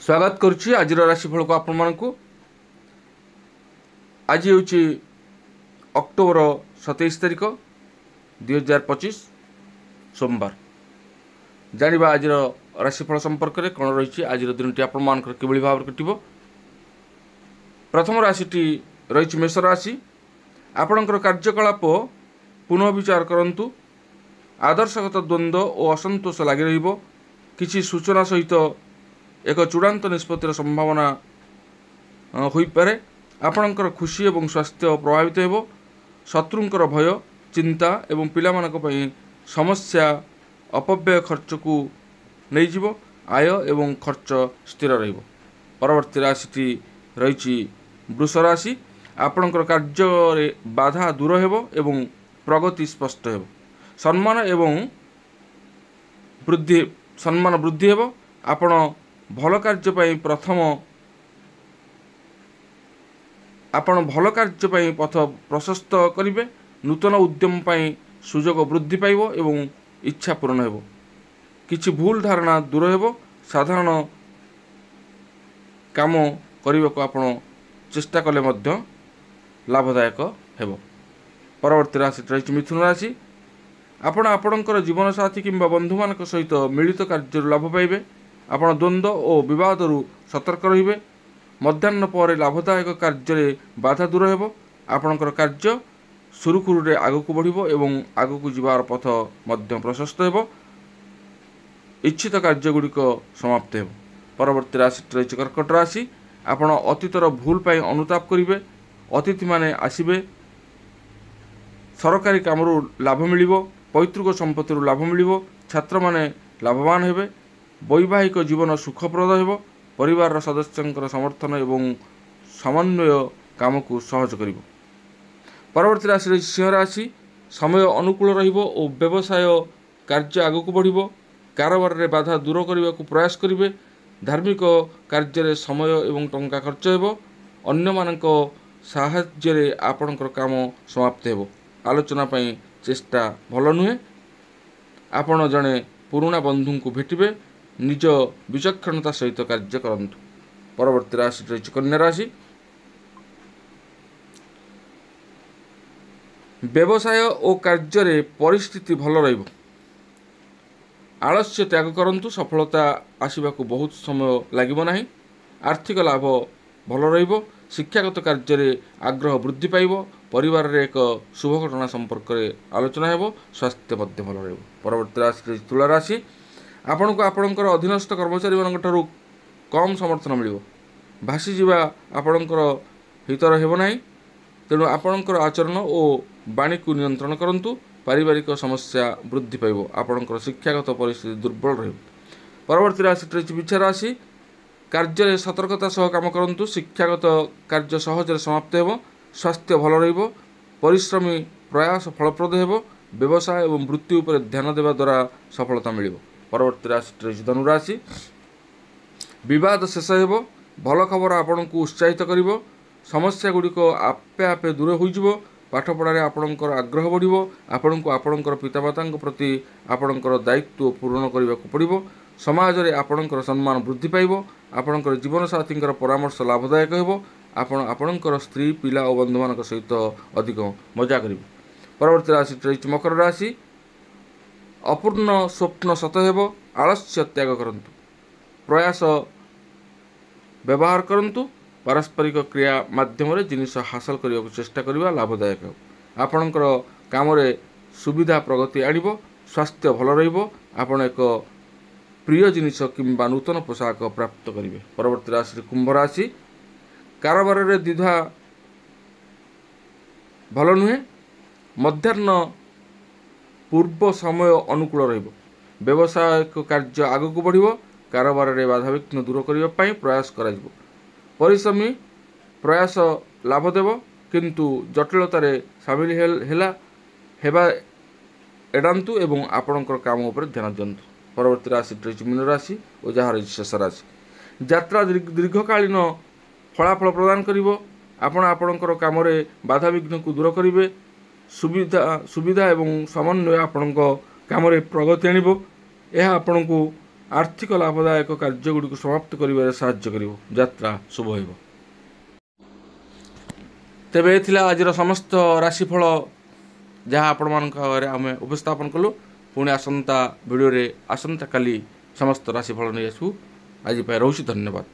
स्वागत करुच्ची आज राशिफल को आपण मानक आज हूँ अक्टोबर 27 तारिख 2025 सोमवार। जानिबा आज राशिफल संपर्क में कौन रही आज दिन टी आपण मानकर किभली भाव कटिबो। प्रथम राशिटी रही मेष राशि। आपणकर कार्यकलाप पुनः विचार करंतु। आदर्शगत द्वंद्व और असंतोष लगी रहिबो। किछि सूचना सहित एक चूड़ांत निष्पत्तिर संभावना होई पारे। आपणकर खुशी एवं स्वास्थ्य प्रभावित हेबो। शत्रुंकर भय चिंता एवं पिलामानक पई समस्या अपव्यय खर्च को नहीं जीवो। आय एवं खर्च स्थिर रहिबो। परवर्ती राशिटी रही वृष राशि। आपणकर कार्य रे बाधा दूर हेबो एवं प्रगति स्पष्ट हेबो। सम्मान वृद्धि हेबो। आपण भल कार्य पथ प्रशस्त करिवे। नूतन उद्यम पई सुजोग वृद्धि पाइबो एवं इच्छा पूर्ण हेबो। किछि भूल धारणा दूर हेबो। साधारण काम करने को आपण चेष्टा कले मध्य लाभदायक हेबो। परवर्ती राशि रही मिथुन राशि। आपण आपणकर जीवन साथी किंबा बंधु मानक सहित मिलित कार्य लाभ पाइबे। आपण द्वंद्व और विवाद सतर्क रहिबे। मध्याह्न पर लाभदायक कार्य बाधा दूर हेबो। आपणकर कार्य सुरुखुरुरे आगक बढ़िबो एवं आगक जीवार पथ मध्य प्रशस्त हेबो। इच्छित कार्य गुड़िक समाप्त हेबो। परवर्ती राशि रही कर्कट राशि। आपण अतीतर भूल पाई अनुताप करिवे। अतिथि माने आसिबे। सरकारी कामरू लाभ मिलिबो। पैतृक संपत्ति लाभ मिलिबो। छात्र माने लाभवान हेबे। वैवाहिक जीवन सुखप्रद हेबो। परिवार सदस्यंकर समर्थन एवं समन्वय काम को सहज करिबो। परवर्ती राशि रही सिंह राशि। समय अनुकूल रहिबो और व्यवसाय कार्य आगक बढ़िबो। कारोबार रे बाधा दूर करने को प्रयास करिवे। धार्मिक कार्य रे समय एवं टंका खर्च हेबो। अन्य मानक साहाय्य रे आपणकर काम समाप्त हेबो। आलोचना पई चेष्टा भल नुहे। आपण जने पुराना बंधु को भेटिबे। निज विचक्षणता सहित कार्य करंतु। परवर्ती राशि रही कन्या राशि। व्यवसाय और कार्य रे परिस्थिति भल रहिबो। आलस्य त्याग करंतु। सफलता आसिबाकू बहुत समय लागिबो नाही। आर्थिक लाभ भल रहिबो। शिक्षागत कार्य रे आग्रह वृद्धि पाइबो। परिवार रे एक शुभ घटना संपर्क रे आलोचना हेबो। स्वास्थ्य मध्य भल रहिबो। परवर्ती राशि तुला राशि। आपण को आपणकर अधीनस्थ कर्मचारी मानकठारु कम समर्थन मिलिबो। भासी जीवा आपणकर हितर हेबो नाही। तेणु आपणकर आचरण और वाणी को नियंत्रण करंतु। पारिवारिक समस्या वृद्धि पाइबो। आपणकर शिक्षागत परिस्थिति दुर्बल रहिबो। परवर्ती राशि रही बिच्छा राशि। कार्य सतर्कता सह काम करंतु। शिक्षागत कार्य सहज समाप्त हेबो। स्वास्थ्य भल रहिबो। परिश्रमी प्रयास फलप्रद हेबो। व्यवसाय एवं वृत्ति उपर ध्यान देवा द्वारा सफलता मिलिबो। परवर्ती राशि रही धनु राशि। विवाद शेष हेबो। भल खबर आपण को उत्साहित करिवो। समस्या गुड़िक आपे आपे दूर होइजिवो। पाठपढ़ारे आपणकर आग्रह बढ़िवो। आपण को आपणकर पितामाता प्रति आपणकर दायित्व पूर्ण करने को पड़िवो। समाज रे आपणकर सम्मान वृद्धि पाइबो। आपणकर जीवन साथींकर परामर्श लाभदायक हेबो। आपणकर स्त्री पिला और बंधु मानक सहित अधिक मजा करिवो। परवर्ती राशि रही मकर राशि। अपूर्ण स्वप्न सत हेबो। आलस्य त्याग करंतु। प्रयास व्यवहार करंतु। पारस्परिक क्रिया माध्यम रे जिनिस हासिल करने को चेष्टा करिवा लाभदायक हो। आपणकर काम रे सुविधा प्रगति आनिबो। स्वास्थ्य भल रहिबो। आपण एक प्रिय जिनिस किंबा नूतन पोशाक प्राप्त करिवे। परवर्ती राशि कुंभ राशि। कारोबार रे द्विधा भल नुहे। मध्याह्न पूर्व समय अनुकूल रहिबो। व्यवसायिक कार्य आगक बढ़िबो। कारोबार रे बाधा विघ्न दूर करने पई प्रयास कराजिबो। परिश्रमी प्रयास लाभ देव। किंतु जटिलता रे सामिल हेबा एडांतु एवं आपणकर काम उपर ध्यान दियंतु। परवर्ती राशि रही मीन राशि और जहाँ रही शेष राशि। यात्रा दीर्घकालीन फलाफल प्रदान करिवो। आपण आपणकर काम रे बाधा विघ्न को दूर करिवे। सुविधा एवं समन्वय आपणक काम रे प्रगति आनिबो। यह आपणको ଆର୍ଥିକ ଲାଭଦାୟକ କାର୍ଯ୍ୟଗୁଡ଼ିକୁ ସମାପ୍ତ କରିବାରେ ସାହାଯ୍ୟ କରିବ। ଯାତ୍ରା ଶୁଭ ହେବ। ତେବେ ଏ ଥିଲା ଆଜିର ସମସ୍ତ ରାଶିଫଳ ଯାହା ଆପଣମାନଙ୍କ ଆଗରେ ଆମେ ଉପସ୍ଥାପନ କଲୁ। ପୁଣି ଆସନ୍ତା ଭିଡ଼ିଓରେ ଆସନ୍ତାକାଲି ସମସ୍ତ ରାଶିଫଳ ନେଇ ଆସିବୁ। ଆଜି ପାଇଁ ରହୁଛି, ଧନ୍ୟବାଦ।